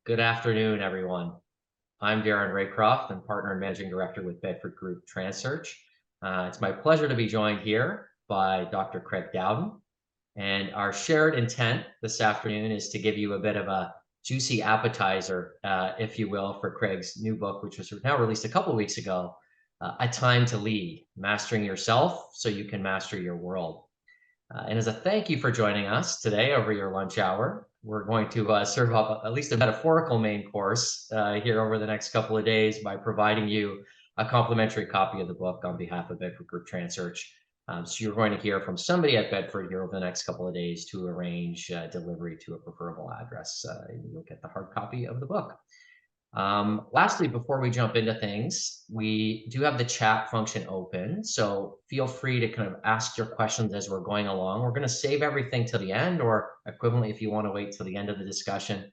Good afternoon, everyone. I'm Darren Raycroft. I'm partner and managing director with Bedford Group Transearch. It's my pleasure to be joined here by Dr. Craig Dowden. And our shared intent this afternoon is to give you a bit of a juicy appetizer, if you will, for Craig's new book, which was now released a couple of weeks ago, A Time to Lead, Mastering Yourself so you can master your world. And as a thank you for joining us today over your lunch hour, we're going to serve up at least a metaphorical main course here over the next couple of days by providing you a complimentary copy of the book on behalf of Bedford Group Transearch. So you're going to hear from somebody at Bedford here over the next couple of days to arrange delivery to a preferable address. You'll get the hard copy of the book. Lastly, before we jump into things, we do have the chat function open, so feel free to kind of ask your questions as we're going along. We're going to save everything to the end, or equivalently, if you want to wait till the end of the discussion,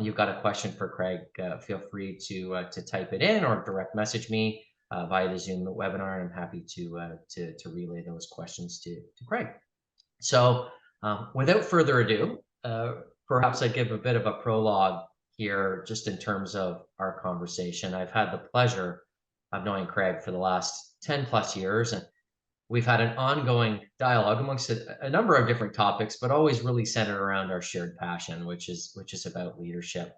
you've got a question for Craig, feel free to type it in or direct message me via the Zoom webinar, and I'm happy to relay those questions to Craig. So without further ado, perhaps I give a bit of a prologue here just in terms of our conversation. I've had the pleasure of knowing Craig for the last 10 plus years, and we've had an ongoing dialogue amongst a number of different topics, but always really centered around our shared passion, which is about leadership.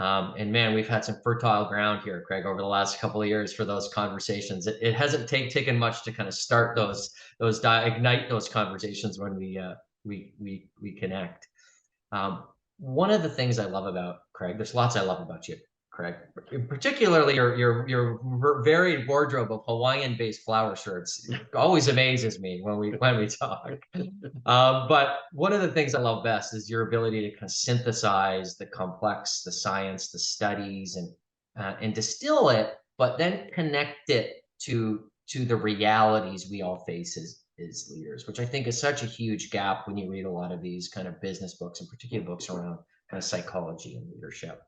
And man, we've had some fertile ground here, Craig, over the last couple of years for those conversations. It hasn't taken much to kind of start ignite those conversations when we connect. One of the things I love about Craig, there's lots I love about you, Craig, particularly your varied wardrobe of Hawaiian-based flower shirts. It always amazes me when we talk. But one of the things I love best is your ability to kind of synthesize the complex, the science, the studies, and distill it, but then connect it to the realities we all face as leaders, which I think is such a huge gap when you read a lot of these kind of business books, and particularly books around kind of psychology and leadership.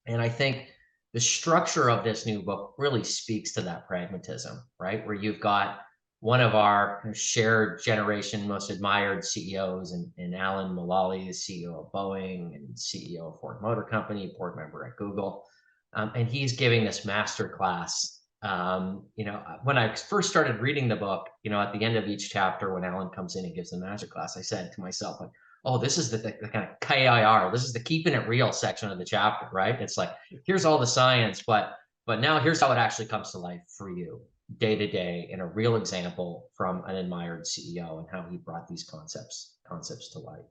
And I think the structure of this new book really speaks to that pragmatism, right? Where you've got one of our shared generation most admired CEOs in Alan Mulally, the CEO of Boeing and CEO of Ford Motor Company, board member at Google. And he's giving this master class. When I first started reading the book, at the end of each chapter, when Alan comes in and gives the master class, I said to myself, like, oh, this is the kind of KIR. This is the keeping it real section of the chapter, right? It's like, here's all the science, but now here's how it actually comes to life for you day to day in a real example from an admired CEO and how he brought these concepts to life.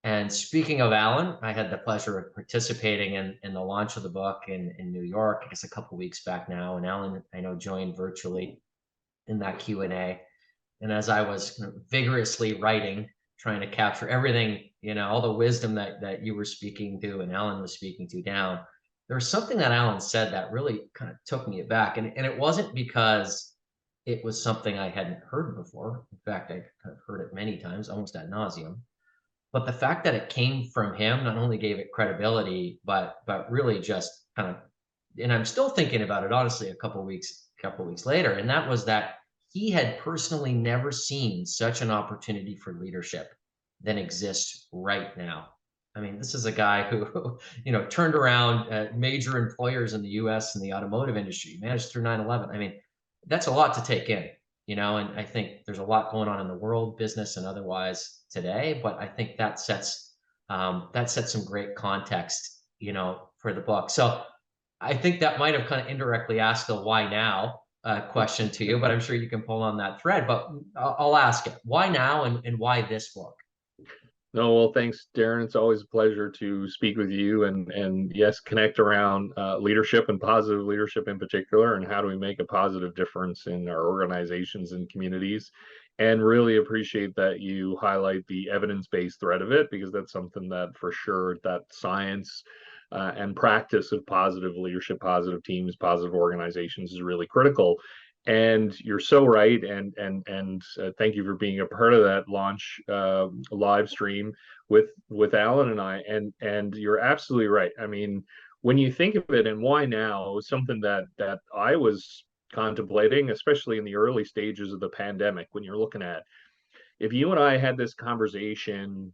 And speaking of Alan, I had the pleasure of participating in the launch of the book in New York, I guess a couple of weeks back now. And Alan, I know, joined virtually in that Q&A. And as I was vigorously writing, trying to capture everything, all the wisdom that you were speaking to and Alan was speaking to down, there was something that Alan said that really kind of took me aback. And it wasn't because it was something I hadn't heard before. In fact, I kind of heard it many times, almost ad nauseum. But the fact that it came from him not only gave it credibility, but really just kind of, and I'm still thinking about it, honestly, a couple of weeks later. And that was that he had personally never seen such an opportunity for leadership than exists right now. I mean, this is a guy who, turned around major employers in the US in the automotive industry, managed through 9/11. I mean, that's a lot to take in, and I think there's a lot going on in the world, business and otherwise today, but I think that sets some great context, for the book. So I think that might have kind of indirectly asked the why now question to you, but I'm sure you can pull on that thread. But I'll ask it. Why now, and why this book? No, well, thanks, Darren. It's always a pleasure to speak with you and yes, connect around leadership and positive leadership in particular, and how do we make a positive difference in our organizations and communities. And really appreciate that you highlight the evidence-based thread of it, because that's something that for sure that science and practice of positive leadership, positive teams, positive organizations is really critical. And you're so right, and thank you for being a part of that launch live stream with Alan and I. And you're absolutely right. I mean, when you think of it, and why now, it was something that I was contemplating, especially in the early stages of the pandemic. When you're looking at, if you and I had this conversation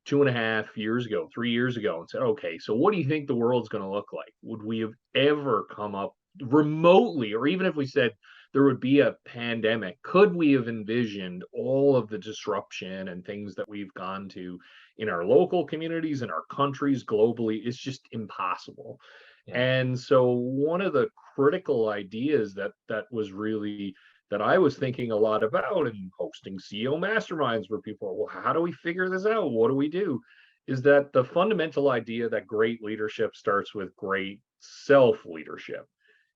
2.5 years ago, 3 years ago, and said, okay, so what do you think the world's going to look like? Would we have ever come up remotely, or even if we said there would be a pandemic, could we have envisioned all of the disruption and things that we've gone to in our local communities, in our countries, globally? It's just impossible. Yeah. And so one of the critical ideas that was really that I was thinking a lot about and hosting CEO masterminds where people are, well, how do we figure this out? What do we do? Is that the fundamental idea that great leadership starts with great self leadership.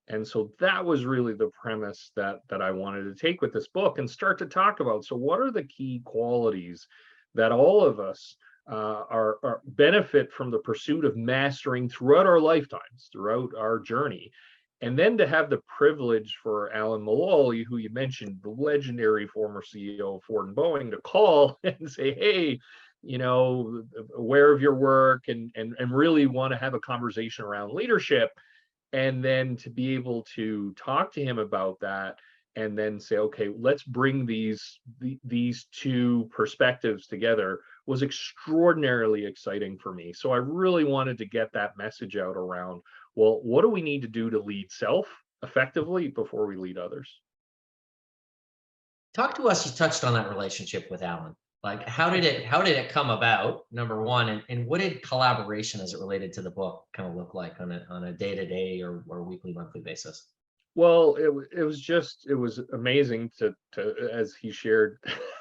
And so that was really the premise that I wanted to take with this book and start to talk about. So what are the key qualities that all of us are benefit from the pursuit of mastering throughout our lifetimes, throughout our journey? And then to have the privilege for Alan Mulally, who you mentioned, the legendary former CEO of Ford and Boeing, to call and say, hey, aware of your work and really want to have a conversation around leadership, and then to be able to talk to him about that and then say, okay, let's bring these two perspectives together, was extraordinarily exciting for me. So I really wanted to get that message out around, well, what do we need to do to lead self effectively before we lead others? Talk to us. You touched on that relationship with Alan. Like, how did it come about? Number one, and what did collaboration as it related to the book kind of look like on a day-to-day or weekly, monthly basis? Well, it was amazing to as he shared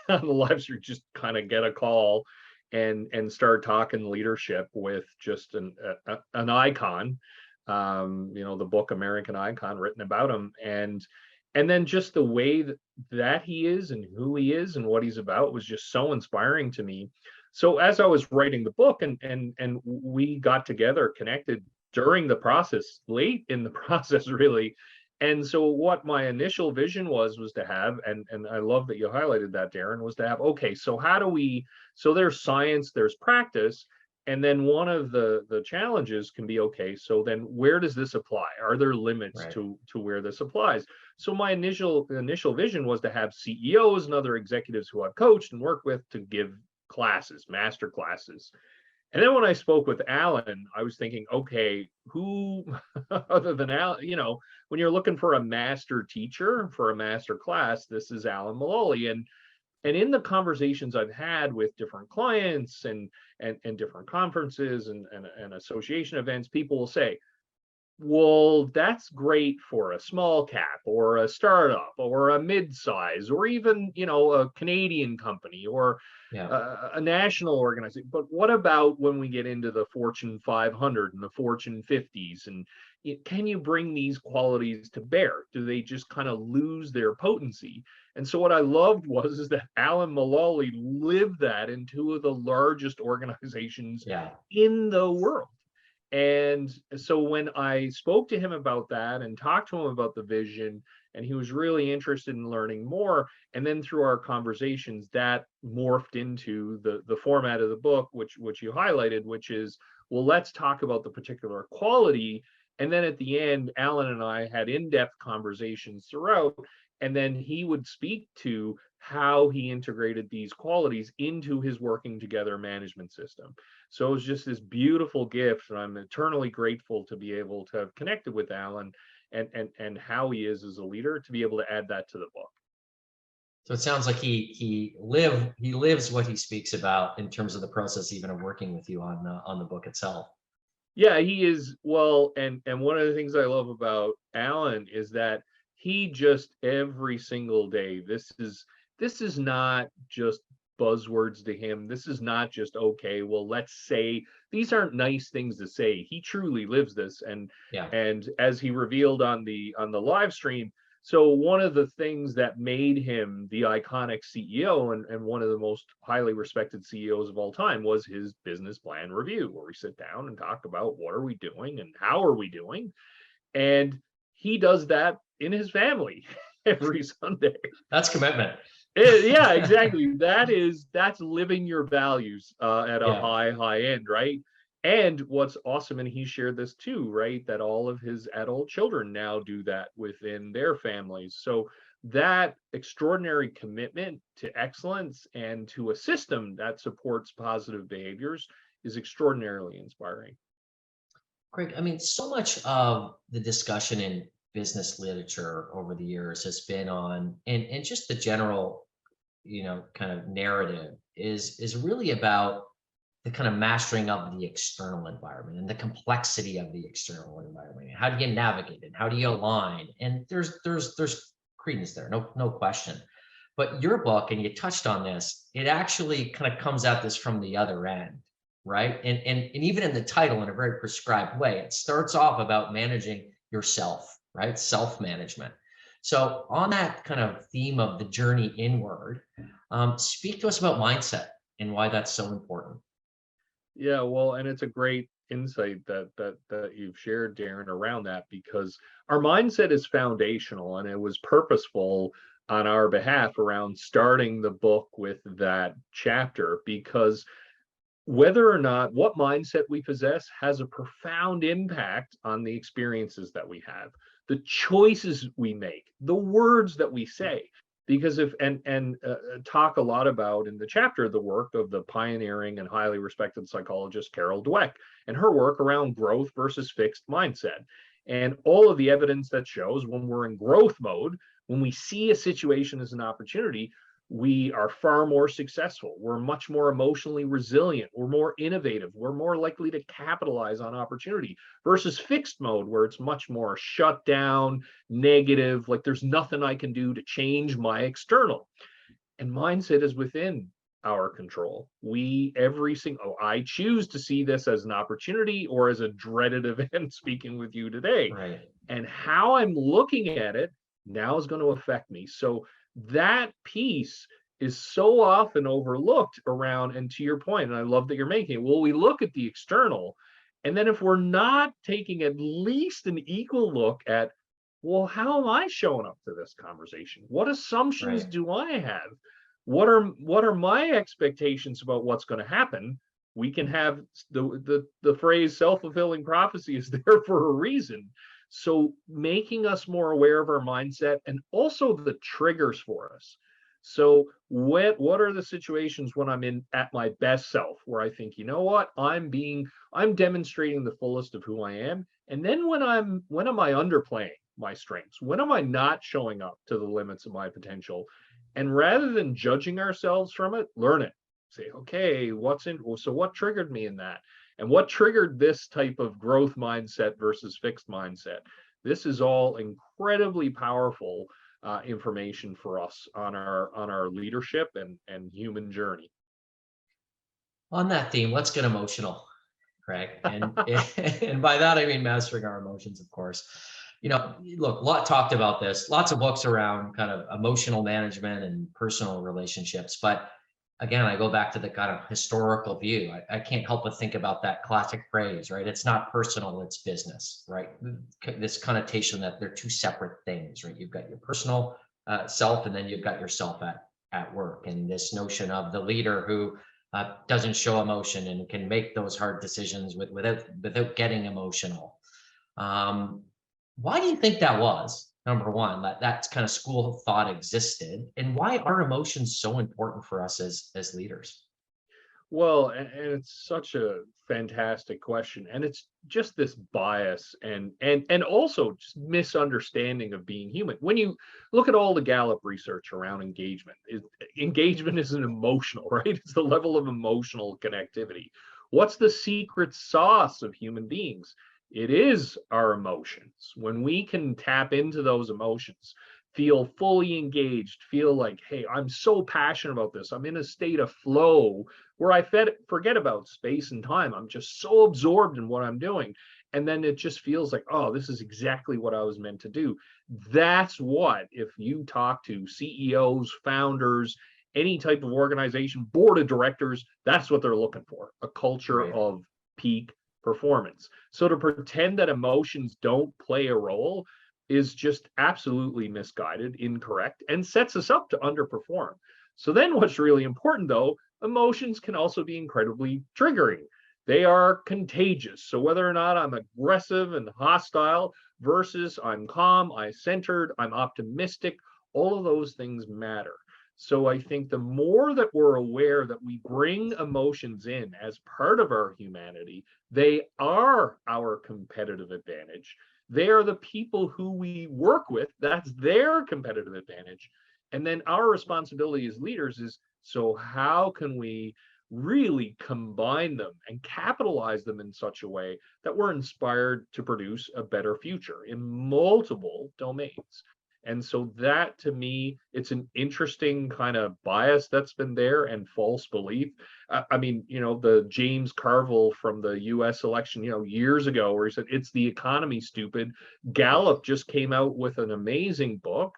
on the live stream, just kind of get a call and start talking leadership with just an icon, the book American Icon, written about him, and then just the way that he is and who he is and what he's about was just so inspiring to me. So as I was writing the book and we got together, connected during the process, late in the process, really. And so what my initial vision was to have, and I love that you highlighted that, Darren, was to have, okay, so how do we, so there's science, there's practice, and then one of the challenges can be, okay, so then where does this apply? Are there limits Right. to where this applies? So my initial vision was to have CEOs and other executives who I've coached and worked with to give classes, master classes. And then when I spoke with Alan, I was thinking, okay, who other than Alan, when you're looking for a master teacher for a master class, this is Alan Mulally. And in the conversations I've had with different clients and different conferences and association events, people will say, well, that's great for a small cap or a startup or a mid-size or even, a Canadian company or Yeah. a national organization. But what about when we get into the Fortune 500 and the Fortune 50s? And can you bring these qualities to bear? Do they just kind of lose their potency? And so what I loved was is that Alan Mulally lived that in two of the largest organizations Yeah. in the world. And so when I spoke to him about that and talked to him about the vision, and he was really interested in learning more, and then through our conversations, that morphed into the format of the book, which you highlighted, which is, well, let's talk about the particular quality. And then at the end, Alan and I had in-depth conversations throughout, and then he would speak to how he integrated these qualities into his working together management system. So it was just this beautiful gift, and I'm eternally grateful to be able to have connected with Alan and how he is as a leader, to be able to add that to the book. So it sounds like he lives what he speaks about in terms of the process, even of working with you on the book itself. Yeah, he is. Well, and one of the things I love about Alan is that he just every single day, this is not just buzzwords to him. This is not just, okay, well, let's say, these aren't nice things to say. He truly lives this. Yeah. And as he revealed on the live stream, so one of the things that made him the iconic CEO and one of the most highly respected CEOs of all time was his business plan review, where we sit down and talk about what are we doing and how are we doing. And he does that in his family every Sunday. That's commitment. Yeah, exactly. That's living your values at a Yeah. high end, right? And what's awesome, and he shared this too, right? That all of his adult children now do that within their families. So that extraordinary commitment to excellence and to a system that supports positive behaviors is extraordinarily inspiring. Greg, I mean, so much of the discussion in business literature over the years has been on, and just the general, kind of narrative is really about the kind of mastering of the external environment and the complexity of the external environment. How do you navigate it? How do you align? And there's credence there, no question. But your book, and you touched on this, it actually kind of comes at this from the other end, right? And even in the title, in a very prescribed way, it starts off about managing yourself, right? Self-management. So on that kind of theme of the journey inward, speak to us about mindset and why that's so important. Yeah, well, and it's a great insight that you've shared, Darren, around that, because our mindset is foundational, and it was purposeful on our behalf around starting the book with that chapter, because whether or not what mindset we possess has a profound impact on the experiences that we have, the choices we make, the words that we say. Because if and talk a lot about in the chapter the work of the pioneering and highly respected psychologist Carol Dweck and her work around growth versus fixed mindset, and all of the evidence that shows when we're in growth mode, when we see a situation as an opportunity, we are far more successful. We're much more emotionally resilient. We're more innovative. We're more likely to capitalize on opportunity versus fixed mode, where it's much more shut down, negative, like there's nothing I can do to change my external. And mindset is within our control. I choose to see this as an opportunity or as a dreaded event, speaking with you today. Right. And how I'm looking at it now is going to affect me. So that piece is so often overlooked around, and to your point, and I love that you're making it, well, we look at the external, and then if we're not taking at least an equal look at, well, how am I showing up to this conversation? What assumptions Right. do I have? What are my expectations about what's going to happen? We can have the phrase self-fulfilling prophecy is there for a reason. So making us more aware of our mindset and also the triggers for us. So what are the situations when I'm in at my best self, where I think, you know what, I'm demonstrating the fullest of who I am. And then when am I underplaying my strengths? When am I not showing up to the limits of my potential? And rather than judging ourselves from it, learn it. Say, okay, so what triggered me in that? And what triggered this type of growth mindset versus fixed mindset? This is all incredibly powerful information for us on our leadership and human journey. On that theme, let's get emotional, Craig. And by that I mean mastering our emotions, of course. Look, a lot talked about this, lots of books around kind of emotional management and personal relationships. But again, I go back to the kind of historical view. I can't help but think about that classic phrase, right? It's not personal, it's business, right? This connotation that they're two separate things, right? You've got your personal self, and then you've got yourself at work. And this notion of the leader who doesn't show emotion and can make those hard decisions without getting emotional. Why do you think that was? Number one, that kind of school of thought existed, and why are emotions so important for us as leaders? Well, and it's such a fantastic question, and it's just this bias and also just misunderstanding of being human. When you look at all the Gallup research around engagement is an emotional, right? It's the level of emotional connectivity. What's the secret sauce of human beings? It is our emotions. When we can tap into those emotions, feel fully engaged, feel like, hey, I'm so passionate about this. I'm in a state of flow where I forget about space and time. I'm just so absorbed in what I'm doing. And then it just feels like, oh, this is exactly what I was meant to do. That's what, if you talk to CEOs, founders, any type of organization, board of directors, that's what they're looking for, a culture Right. of peak performance. So to pretend that emotions don't play a role is just absolutely misguided, incorrect, and sets us up to underperform. So then what's really important though, emotions can also be incredibly triggering. They are contagious. So whether or not I'm aggressive and hostile versus I'm calm, I'm centered, I'm optimistic, All of those things matter. So I think the more that we're aware that we bring emotions in as part of our humanity, they are our competitive advantage. They are the people who we work with, that's their competitive advantage. And then our responsibility as leaders is, so how can we really combine them and capitalize them in such a way that we're inspired to produce a better future in multiple domains? And so that, to me, it's an interesting kind of bias that's been there and false belief. I mean, the James Carville from the US election, years ago, where he said, it's the economy, stupid. Gallup just came out with an amazing book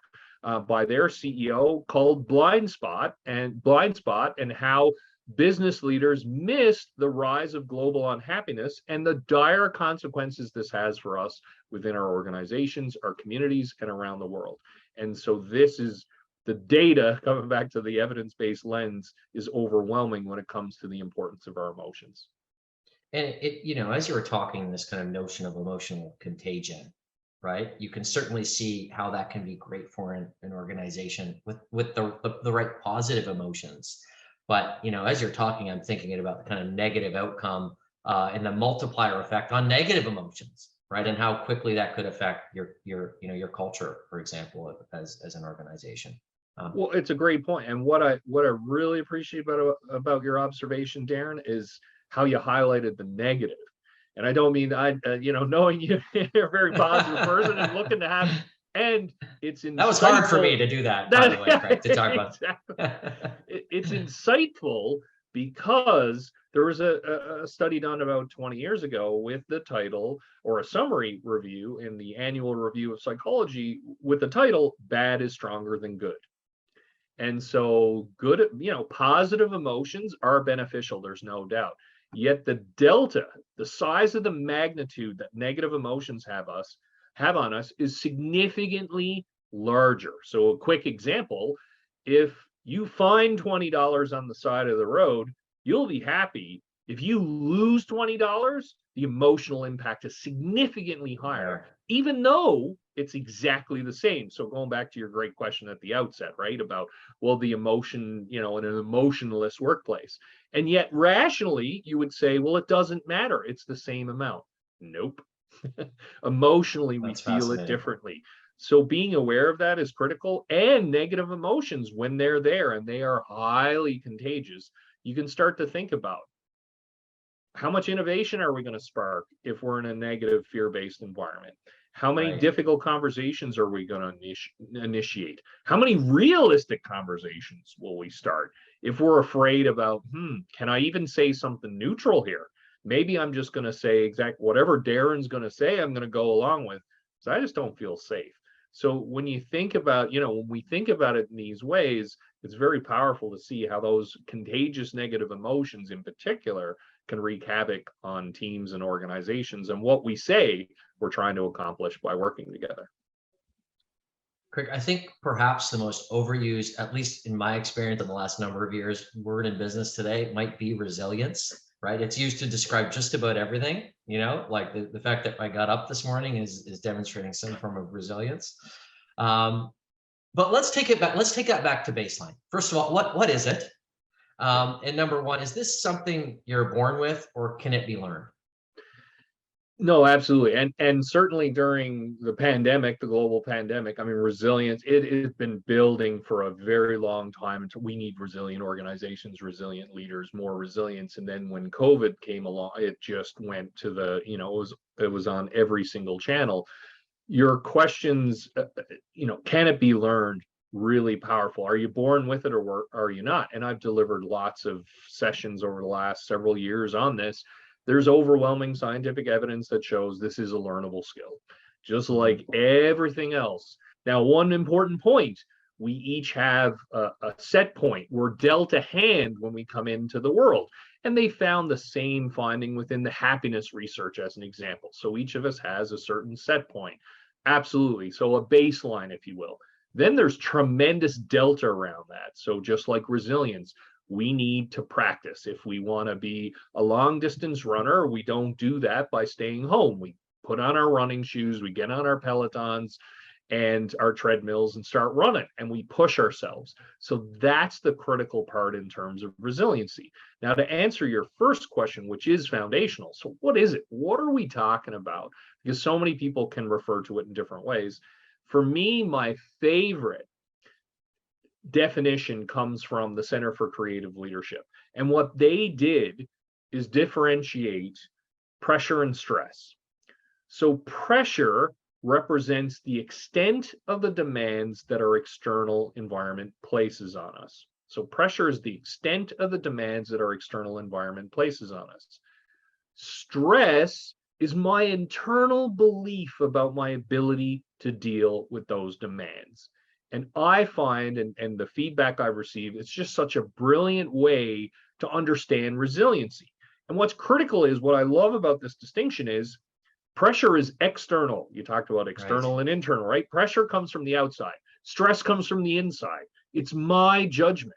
by their CEO called Blind Spot and how business leaders missed the rise of global unhappiness and the dire consequences this has for us within our organizations, our communities, and around the world. And so this is the data, coming back to the evidence-based lens, is overwhelming when it comes to the importance of our emotions. And as you were talking, this kind of notion of emotional contagion, right? You can certainly see how that can be great for an organization with the right positive emotions. But as you're talking, I'm thinking about the kind of negative outcome and the multiplier effect on negative emotions, right? And how quickly that could affect your culture, for example, as an organization. Well, it's a great point. And what I really appreciate about your observation, Darren, is how you highlighted the negative. And I don't mean knowing you're a very positive person and looking to have, and it's insightful. That was hard for me to do that, by the way, Craig, to talk about. It's insightful because there was a study done about 20 years ago with the title, or a summary review in the annual review of psychology, with the title, Bad is Stronger Than Good. And so positive emotions are beneficial, there's no doubt. Yet the delta, the size of the magnitude that negative emotions have on us is significantly larger. So a quick example, if you find $20 on the side of the road, you'll be happy. If you lose $20, the emotional impact is significantly higher, even though it's exactly the same. So going back to your great question at the outset, right, about, well, the emotion, in an emotionless workplace. And yet rationally, you would say, well, it doesn't matter. It's the same amount. Nope. Emotionally, we feel it differently. So being aware of that is critical. And negative emotions, when they're there and they are highly contagious, you can start to think about, how much innovation are we going to spark if we're in a negative fear-based environment? How many difficult conversations are we going to initiate? How many realistic conversations will we start if we're afraid about, can I even say something neutral here? Maybe I'm just going to say whatever Darren's going to say, I'm going to go along with, because I just don't feel safe. So when you think about, when we think about it in these ways, it's very powerful to see how those contagious negative emotions in particular can wreak havoc on teams and organizations and what we say we're trying to accomplish by working together. Craig, I think perhaps the most overused, at least in my experience in the last number of years, word in business today might be resilience, right? It's used to describe just about everything, like the fact that I got up this morning is demonstrating some form of resilience. But let's take it back. Let's take that back to baseline. First of all, what is it? And number one, is this something you're born with, or can it be learned? No, absolutely. And certainly during the pandemic, the global pandemic, I mean, resilience, it has been building for a very long time. We need resilient organizations, resilient leaders, more resilience. And then when COVID came along, it just went to it was on every single channel. Your questions, can it be learned? Really powerful. Are you born with it, or are you not? And I've delivered lots of sessions over the last several years on this. There's overwhelming scientific evidence that shows this is a learnable skill, just like everything else. Now, one important point, we each have a set point. We're dealt a hand when we come into the world. And they found the same finding within the happiness research as an example. So each of us has a certain set point. Absolutely. So a baseline, if you will. Then there's tremendous delta around that. So just like resilience, we need to practice. If we want to be a long distance runner, we don't do that by staying home. We put on our running shoes, we get on our Pelotons, and our treadmills and start running, and we push ourselves. So that's the critical part in terms of resiliency. Now, to answer your first question, which is foundational, so what is it? What are we talking about? Because so many people can refer to it in different ways. For me, my favorite definition comes from the Center for Creative Leadership. And what they did is differentiate pressure and stress. So pressure represents the extent of the demands that our external environment places on us. So pressure is the extent of the demands that our external environment places on us. Stress is my internal belief about my ability to deal with those demands. And I find, and the feedback I receive, it's just such a brilliant way to understand resiliency. And what's critical is what I love about this distinction is pressure is external. You talked about Right. external and internal, right? Pressure comes from the outside. Stress comes from the inside. It's my judgment.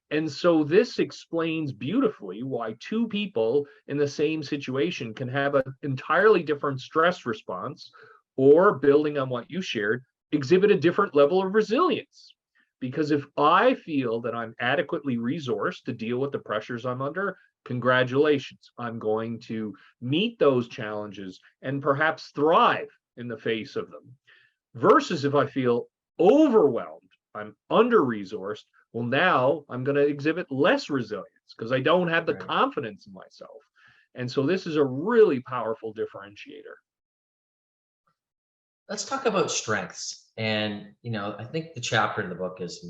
And so this explains beautifully why two people in the same situation can have an entirely different stress response, or building on what you shared, exhibit a different level of resilience. Because if I feel that I'm adequately resourced to deal with the pressures I'm under, congratulations, I'm going to meet those challenges and perhaps thrive in the face of them. Versus if I feel overwhelmed, I'm under resourced, well, now I'm going to exhibit less resilience because I don't have the Right. confidence in myself. And so this is a really powerful differentiator. Let's talk about strengths. And, I think the chapter in the book is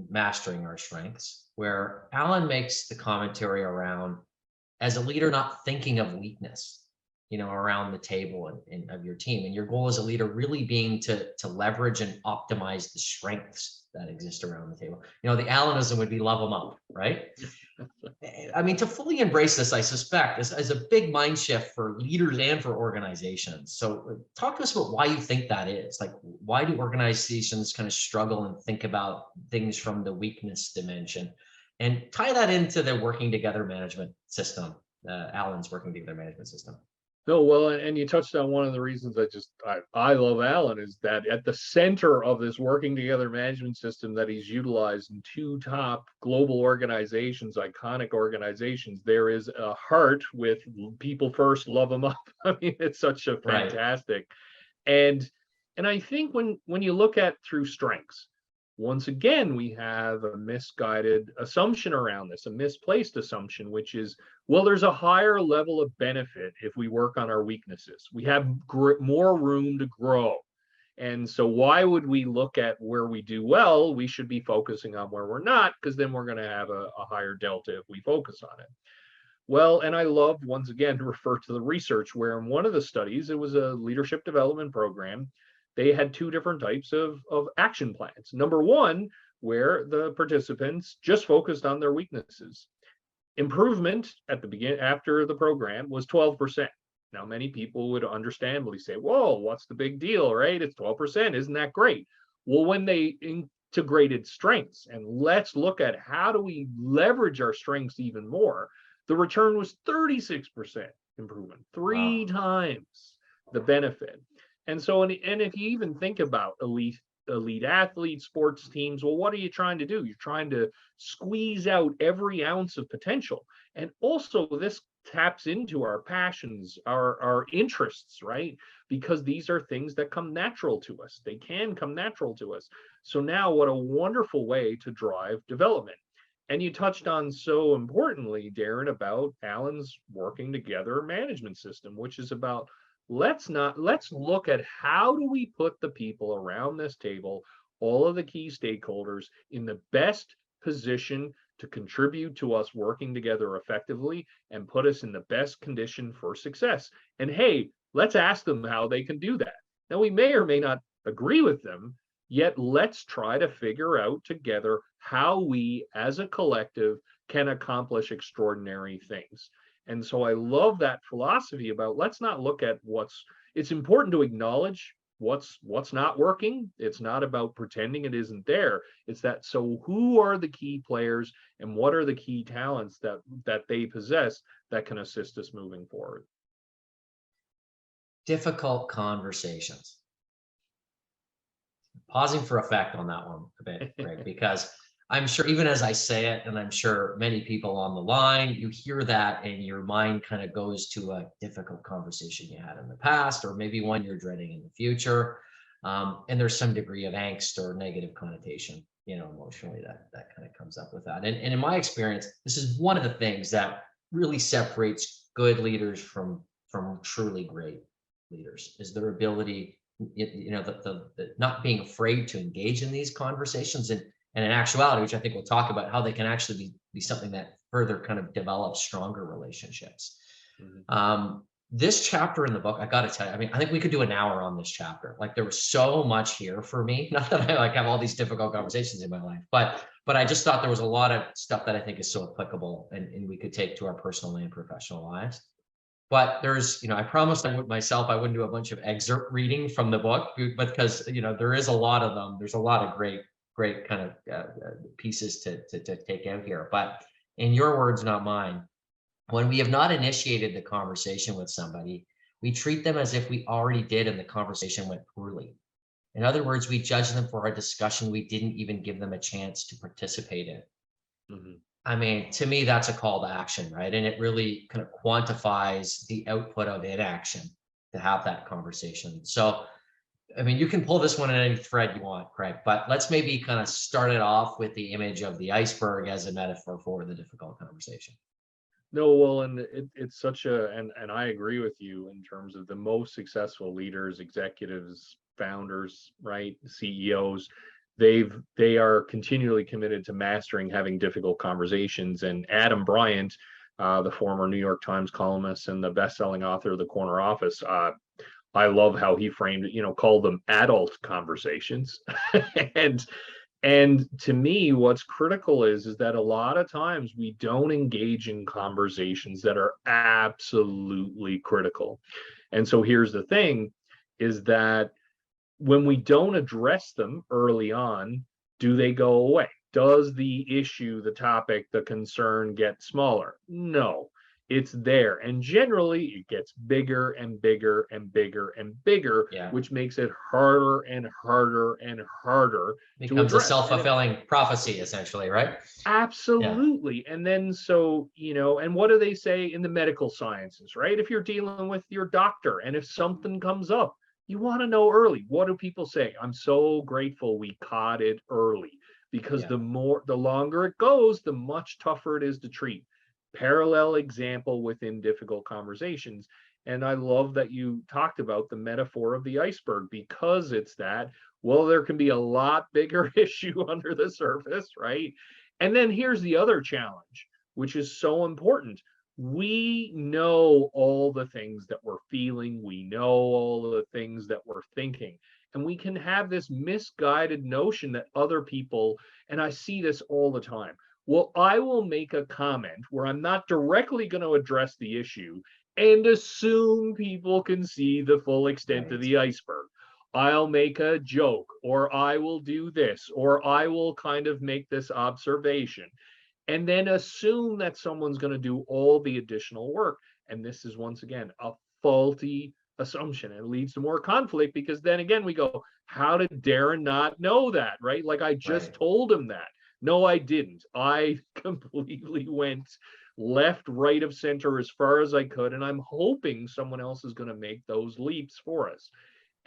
Mastering Our Strengths, where Alan makes the commentary around, as a leader, not thinking of weakness, around the table and of your team. And your goal as a leader really being to leverage and optimize the strengths that exist around the table. The Alanism would be love them up, right? I mean, to fully embrace this, I suspect, is a big mind shift for leaders and for organizations. So talk to us about why you think that is. Like, why do organizations kind of struggle and think about things from the weakness dimension, and tie that into their working together management system, Alan's working together management system? No, well, and you touched on one of the reasons I love Alan is that at the center of this working together management system that he's utilized in two top global organizations, iconic organizations, there is a heart with people first, love them up. I mean, it's such a Right. fantastic. And I think when you look at through strengths, once again, we have a misguided assumption around this, a misplaced assumption, which is, well, there's a higher level of benefit if we work on our weaknesses. We have more room to grow. And so why would we look at where we do well? We should be focusing on where we're not, because then we're going to have a higher delta if we focus on it. Well, and I love, once again, to refer to the research where in one of the studies, it was a leadership development program. They had two different types of action plans. Number one, where the participants just focused on their weaknesses. Improvement at the beginning after the program was 12%. Now, many people would understandably say, whoa, what's the big deal, right? It's 12%. Isn't that great? Well, when they integrated strengths and let's look at how do we leverage our strengths even more, the return was 36% improvement, three Wow. times the benefit. And so, and if you even think about elite athletes, sports teams, well, what are you trying to do? You're trying to squeeze out every ounce of potential. And also this taps into our passions, our interests, right? Because these are things that come natural to us. They can come natural to us. So now what a wonderful way to drive development. And you touched on so importantly, Darren, about Alan's working together management system, which is about let's look at how do we put the people around this table, all of the key stakeholders, in the best position to contribute to us working together effectively and put us in the best condition for success. And hey, let's ask them how they can do that. Now, we may or may not agree with them, yet let's try to figure out together how we as a collective can accomplish extraordinary things. And so I love that philosophy about let's not look at it's important to acknowledge what's not working. It's not about pretending it isn't there. It's that, so who are the key players and what are the key talents that they possess that can assist us moving forward? Difficult conversations. pausing for effect on that one a bit, Greg, because I'm sure even as I say it, and I'm sure many people on the line, you hear that and your mind kind of goes to a difficult conversation you had in the past, or maybe one you're dreading in the future. And there's some degree of angst or negative connotation, emotionally that kind of comes up with that. And in my experience, this is one of the things that really separates good leaders from truly great leaders is their ability, the not being afraid to engage in these conversations and in actuality, which I think we'll talk about, how they can actually be something that further kind of develops stronger relationships. This chapter in the book, I got to tell you, I mean, I think we could do an hour on this chapter. Like there was so much here for me. Not that I like have all these difficult conversations in my life, but I just thought there was a lot of stuff that I think is so applicable and we could take to our personal and professional lives. But there's, I promised I wouldn't do a bunch of excerpt reading from the book, but because, there is a lot of them. There's a lot of great kind of pieces to take out here. But in your words, not mine, when we have not initiated the conversation with somebody, we treat them as if we already did and the conversation went poorly. In other words, we judge them for a discussion we didn't even give them a chance to participate in. Mm-hmm. I mean, to me, that's a call to action, right? And it really kind of quantifies the output of inaction to have that conversation. So, I mean, you can pull this one in any thread you want, Craig, but let's maybe kind of start it off with the image of the iceberg as a metaphor for the difficult conversation. No, well, and it's such and I agree with you in terms of the most successful leaders, executives, founders, right, CEOs, they are continually committed to mastering having difficult conversations. And Adam Bryant, the former New York Times columnist and the best-selling author of The Corner Office, I love how he framed it, called them adult conversations. and and to me, what's critical is that a lot of times we don't engage in conversations that are absolutely critical. And so here's the thing is that when we don't address them early on, do they go away? Does the issue, the topic, the concern get smaller? No, it's there. And generally, it gets bigger and bigger and bigger and bigger, which makes it harder and harder and harder to Becomes a address. self-fulfilling prophecy, essentially, right? Absolutely. And then so, and what do they say in the medical sciences, right? If you're dealing with your doctor and if something comes up, you want to know early. What do people say? I'm so grateful we caught it early because the longer it goes, the much tougher it is to treat. Parallel example within difficult conversations. And I love that you talked about the metaphor of the iceberg because it's that, well, there can be a lot bigger issue under the surface, right? And then here's the other challenge, which is so important. We know all the things that we're feeling. We know all the things that we're thinking. And we can have this misguided notion that other people, and I see this all the time, well, I will make a comment where I'm not directly going to address the issue and assume people can see the full extent of the iceberg. I'll make a joke, or I will do this, or I will kind of make this observation, and then assume that someone's going to do all the additional work. And this is, once again, a faulty assumption. It leads to more conflict because then again, we go, how did Darren not know that, right? Like I just told him that. No, I didn't. I completely went left, right of center as far as I could. And I'm hoping someone else is going to make those leaps for us.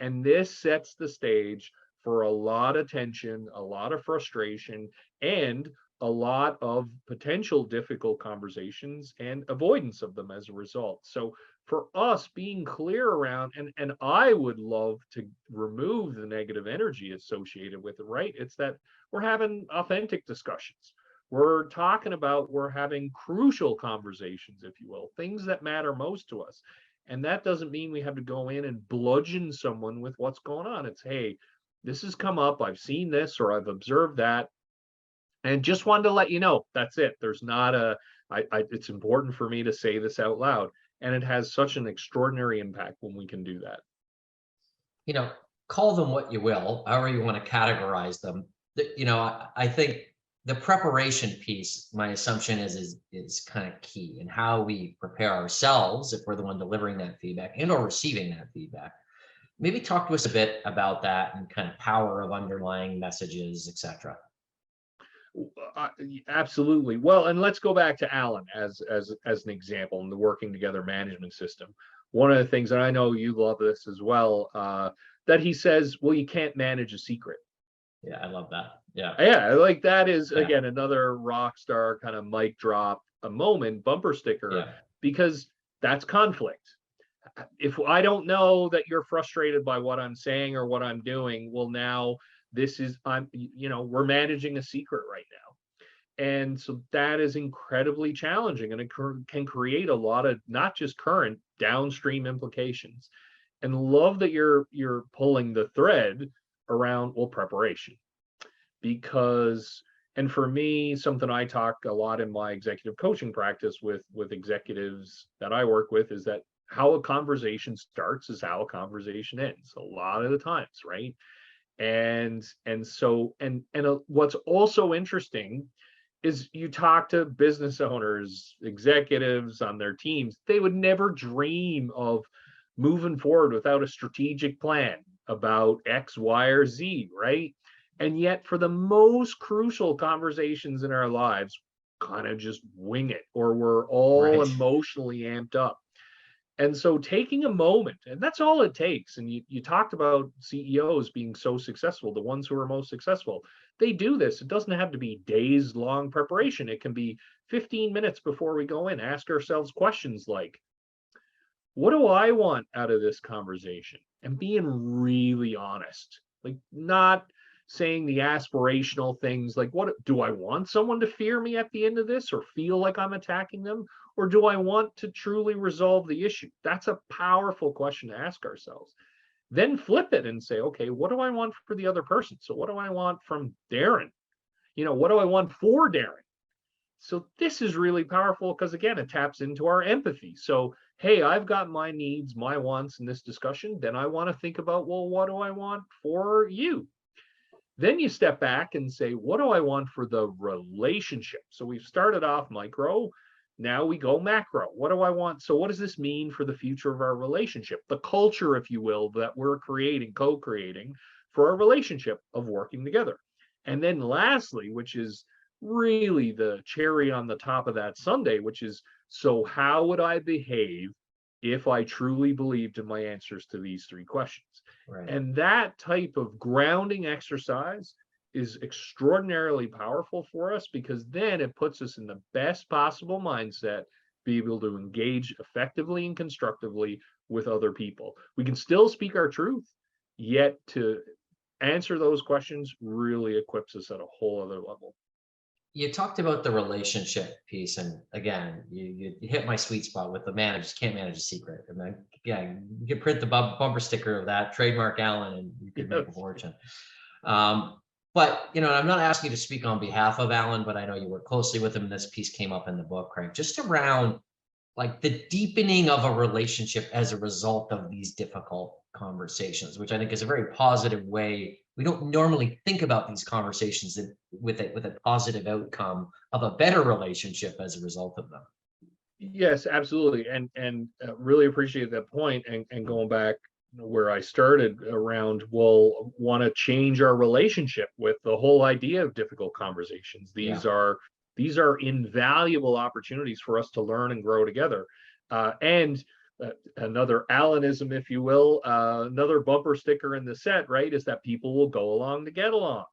And this sets the stage for a lot of tension, a lot of frustration, and a lot of potential difficult conversations and avoidance of them as a result. So for us, being clear around, and I would love to remove the negative energy associated with it, right? It's that we're having authentic discussions. We're having crucial conversations, if you will, things that matter most to us. And that doesn't mean we have to go in and bludgeon someone with what's going on. It's, hey, this has come up. I've seen this or I've observed that. And just wanted to let you know, that's it. There's not it's important for me to say this out loud. And it has such an extraordinary impact when we can do that. Call them what you will, however you want to categorize them. I think the preparation piece, my assumption is kind of key in how we prepare ourselves if we're the one delivering that feedback and or receiving that feedback. Maybe talk to us a bit about that and kind of power of underlying messages, etc. Uh, Absolutely. Well, and let's go back to Alan as an example in the working together management system. One of the things, and I know you love this as well, that he says, well, you can't manage a secret. Yeah, I love that. Yeah, Yeah, like that is yeah, again another rock star kind of mic drop a moment bumper sticker, yeah. because that's conflict. If I don't know that you're frustrated by what I'm saying or what I'm doing, well, now this is, we're managing a secret right now. And so that is incredibly challenging, and it can create a lot of not just current, downstream implications. And love that you're pulling the thread around, well, preparation, because, and for me, something I talk a lot in my executive coaching practice with executives that I work with is that how a conversation starts is how a conversation ends a lot of the times, right? And what's also interesting is you talk to business owners, executives on their teams, they would never dream of moving forward without a strategic plan about X, Y, or Z, right? And yet, for the most crucial conversations in our lives, kind of just wing it, or we're all Right. emotionally amped up. And so taking a moment, and that's all it takes. And you talked about CEOs being so successful, the ones who are most successful. They do this. It doesn't have to be days long preparation. It can be 15 minutes before we go in, ask ourselves questions like, what do I want out of this conversation? And being really honest, like not saying the aspirational things like, what do I want someone to fear me at the end of this or feel like I'm attacking them? Or do I want to truly resolve the issue? That's a powerful question to ask ourselves. Then flip it and say, okay, what do I want for the other person? So, what do I want from Darren? What do I want for Darren? So this is really powerful because, again, it taps into our empathy. So, hey, I've got my needs, my wants in this discussion. Then I want to think about, well, what do I want for you? Then you step back and say, what do I want for the relationship? So we've started off micro. Now we go macro. What do I want? So what does this mean for the future of our relationship? The culture, if you will, that we're creating, co-creating for our relationship of working together. And then lastly, which is really the cherry on the top of that sundae, which is, so how would I behave if I truly believed in my answers to these three questions? Right. And that type of grounding exercise is extraordinarily powerful for us, because then it puts us in the best possible mindset, be able to engage effectively and constructively with other people. We can still speak our truth, yet to answer those questions really equips us at a whole other level. You talked about the relationship piece, and again, you hit my sweet spot with the manage can't manage a secret. And then again, you could print the bumper sticker of that, trademark Allen, and you could make a Yes. fortune. But I'm not asking you to speak on behalf of Alan, but I know you work closely with him. And this piece came up in the book, Craig, just around like the deepening of a relationship as a result of these difficult conversations, which I think is a very positive way. We don't normally think about these conversations with a positive outcome of a better relationship as a result of them. Yes, absolutely, and really appreciate that point. And going back where I started around, we'll want to change our relationship with the whole idea of difficult conversations. Yeah. These are invaluable opportunities for us to learn and grow together. And another Alanism, if you will, another bumper sticker in the set, right, is that people will go along to get along.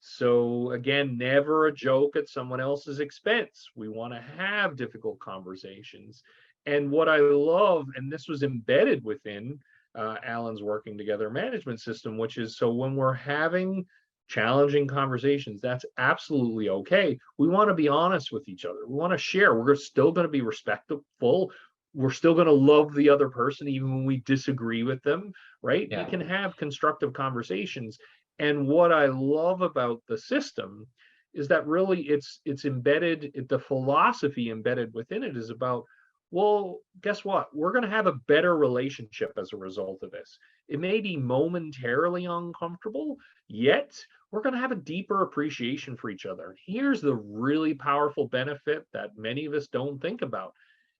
So again, never a joke at someone else's expense. We want to have difficult conversations. And what I love, and this was embedded within Alan's working together management system, which is, so when we're having challenging conversations, that's absolutely okay. We want to be honest with each other. We want to share. We're still going to be respectful. We're still going to love the other person even when we disagree with them, right? We Yeah. can have constructive conversations. And what I love about the system is that really it's embedded, the philosophy embedded within it is about, well, guess what? We're going to have a better relationship as a result of this. It may be momentarily uncomfortable, yet we're going to have a deeper appreciation for each other. Here's the really powerful benefit that many of us don't think about.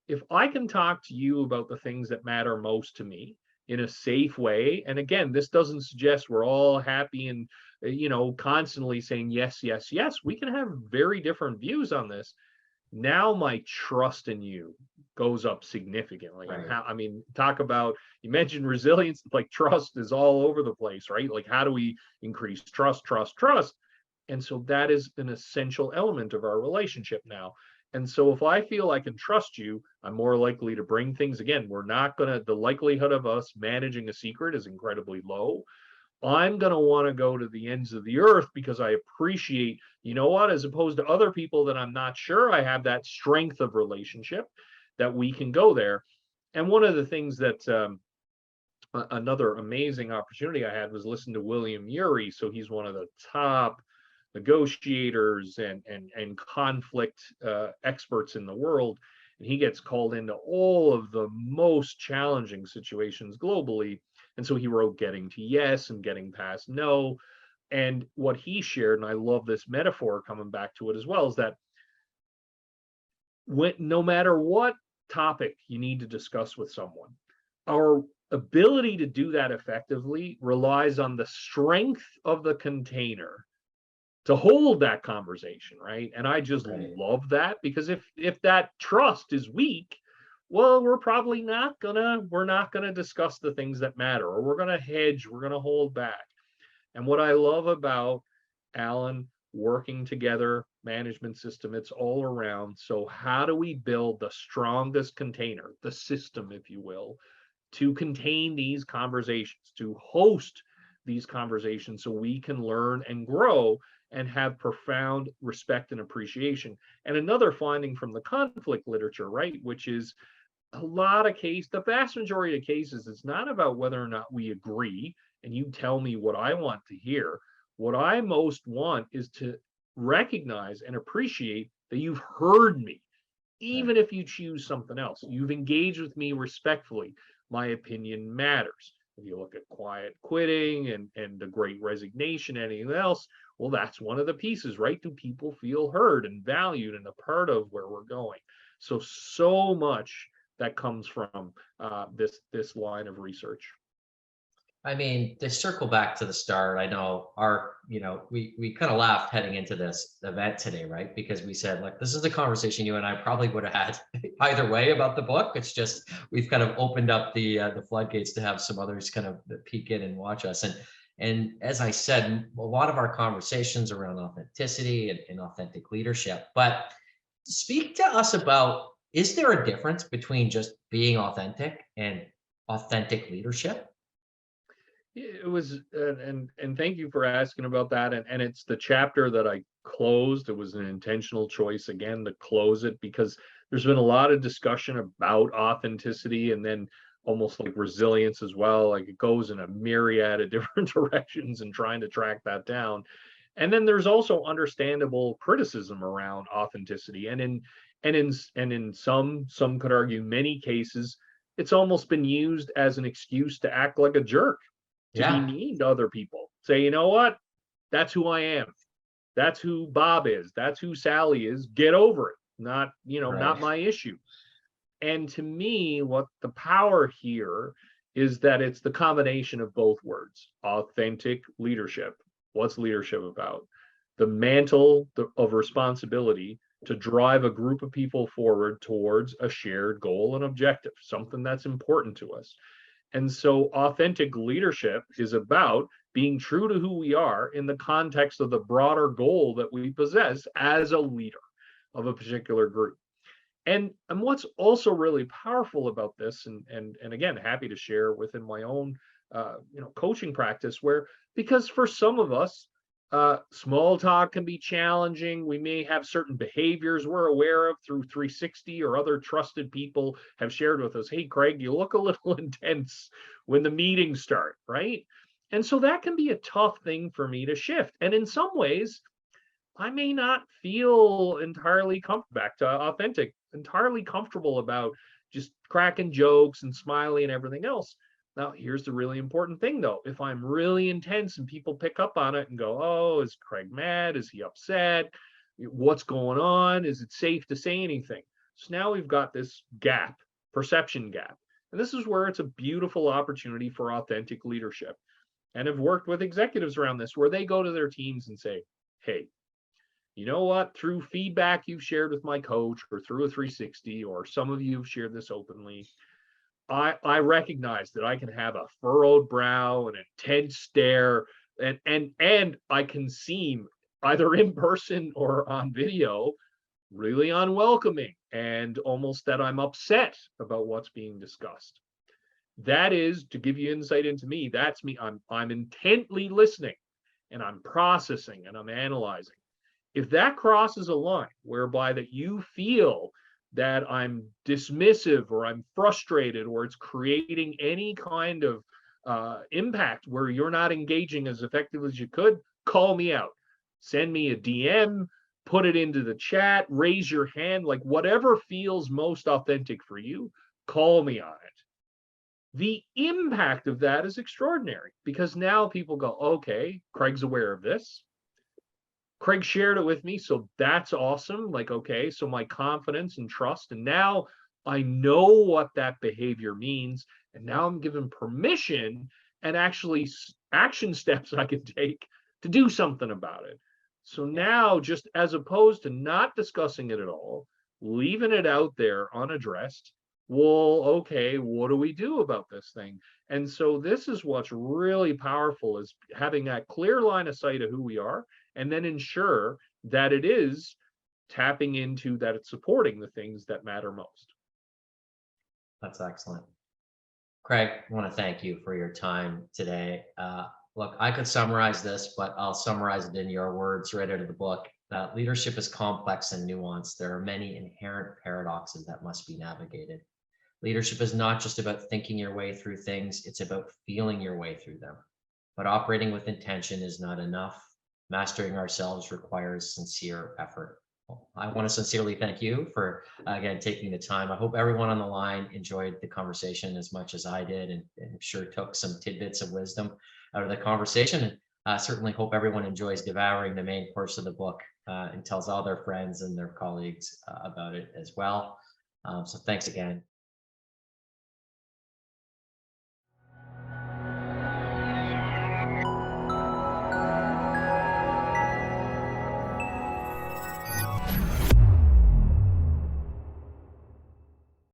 If I can talk to you about the things that matter most to me, in a safe way. And again, this doesn't suggest we're all happy and, constantly saying yes, yes, yes. We can have very different views on this. Now my trust in you goes up significantly. And Right. how, I mean, talk about, you mentioned resilience, like trust is all over the place, right? Like, how do we increase trust, trust, trust? And so that is an essential element of our relationship now. And so if I feel I can trust you, I'm more likely to bring things. Again, we're not going to, the likelihood of us managing a secret is incredibly low. I'm going to want to go to the ends of the earth because I appreciate, you know what, as opposed to other people that I'm not sure I have that strength of relationship that we can go there. And one of the things that, another amazing opportunity I had was listen to William Ury. So he's one of the top negotiators and conflict experts in the world. And he gets called into all of the most challenging situations globally. And so he wrote Getting to Yes and Getting Past No. And what he shared, and I love this metaphor coming back to it as well, is that no matter what topic you need to discuss with someone, our ability to do that effectively relies on the strength of the container to hold that conversation, right? And I just Right. love that, because if that trust is weak, well, we're not gonna discuss the things that matter, or we're gonna hedge, we're gonna hold back. And what I love about Alan working together, management system, it's all around. So how do we build the strongest container, the system, if you will, to contain these conversations, to host these conversations so we can learn and grow and have profound respect and appreciation. And another finding from the conflict literature, right, which is a lot of the vast majority of cases, it's not about whether or not we agree and you tell me what I want to hear. What I most want is to recognize and appreciate that you've heard me, Right. even if you choose something else. You've engaged with me respectfully. My opinion matters. If you look at quiet quitting and the great resignation, anything else, well, that's one of the pieces, right? Do people feel heard and valued and a part of where we're going? So much that comes from this line of research. I mean, to circle back to the start, I know we kind of laughed heading into this event today, right? Because we said, like, this is a conversation you and I probably would have had either way about the book. It's just we've kind of opened up the floodgates to have some others kind of peek in and watch us. And as I said, a lot of our conversations around authenticity and authentic leadership. But speak to us about, is there a difference between just being authentic and authentic leadership? It was, and thank you for asking about that. And it's the chapter that I closed. It was an intentional choice again to close it, because there's been a lot of discussion about authenticity and then almost like resilience as well. Like, it goes in a myriad of different directions and trying to track that down. And then there's also understandable criticism around authenticity. And in some could argue many cases, it's almost been used as an excuse to act like a jerk, to be Yeah. mean to other people. Say, you know what? That's who I am. That's who Bob is. That's who Sally is. Get over it. Not Right. my issue. And to me, what the power here is that it's the combination of both words. Authentic leadership. What's leadership about? The mantle of responsibility to drive a group of people forward towards a shared goal and objective, something that's important to us. And so authentic leadership is about being true to who we are in the context of the broader goal that we possess as a leader of a particular group. And what's also really powerful about this, and again, happy to share within my own coaching practice, where, because for some of us, small talk can be challenging. We may have certain behaviors we're aware of through 360, or other trusted people have shared with us. Hey, Craig, you look a little intense when the meetings start, right? And so that can be a tough thing for me to shift. And in some ways, I may not feel entirely comfortable, back to authentic, entirely comfortable about just cracking jokes and smiling and everything else. Now, here's the really important thing, though. If I'm really intense and people pick up on it and go, oh, is Craig mad? Is he upset? What's going on? Is it safe to say anything? So now we've got this gap, perception gap. And this is where it's a beautiful opportunity for authentic leadership. And have worked with executives around this where they go to their teams and say, hey, you know what? Through feedback you've shared with my coach or through a 360, or some of you have shared this openly, I recognize that I can have a furrowed brow, an intense stare, and I can seem either in person or on video really unwelcoming and almost that I'm upset about what's being discussed. That is to give you insight into me. That's me. I'm intently listening and I'm processing and I'm analyzing. If that crosses a line whereby that you feel that I'm dismissive or I'm frustrated or it's creating any kind of impact where you're not engaging as effectively as you could, call me out. Send me a DM, put it into the chat, raise your hand, like whatever feels most authentic for you, call me on it. The impact of that is extraordinary because now people go, okay, Craig's aware of this. Craig shared it with me, so that's awesome. Like, okay, so my confidence and trust, and now I know what that behavior means, and now I'm given permission and actually action steps I can take to do something about it. So Yeah. now, just as opposed to not discussing it at all, leaving it out there unaddressed, well, okay, what do we do about this thing? And so this is what's really powerful is having that clear line of sight of who we are and then ensure that it is tapping into that it's supporting the things that matter most. That's excellent. Craig, I want to thank you for your time today. Look, I could summarize this, but I'll summarize it in your words right out of the book. That leadership is complex and nuanced. There are many inherent paradoxes that must be navigated. Leadership is not just about thinking your way through things, it's about feeling your way through them. But operating with intention is not enough. Mastering ourselves requires sincere effort. I want to sincerely thank you for, again, taking the time. I hope everyone on the line enjoyed the conversation as much as I did, and I'm sure took some tidbits of wisdom out of the conversation. And certainly hope everyone enjoys devouring the main course of the book and tells all their friends and their colleagues about it as well. So thanks again.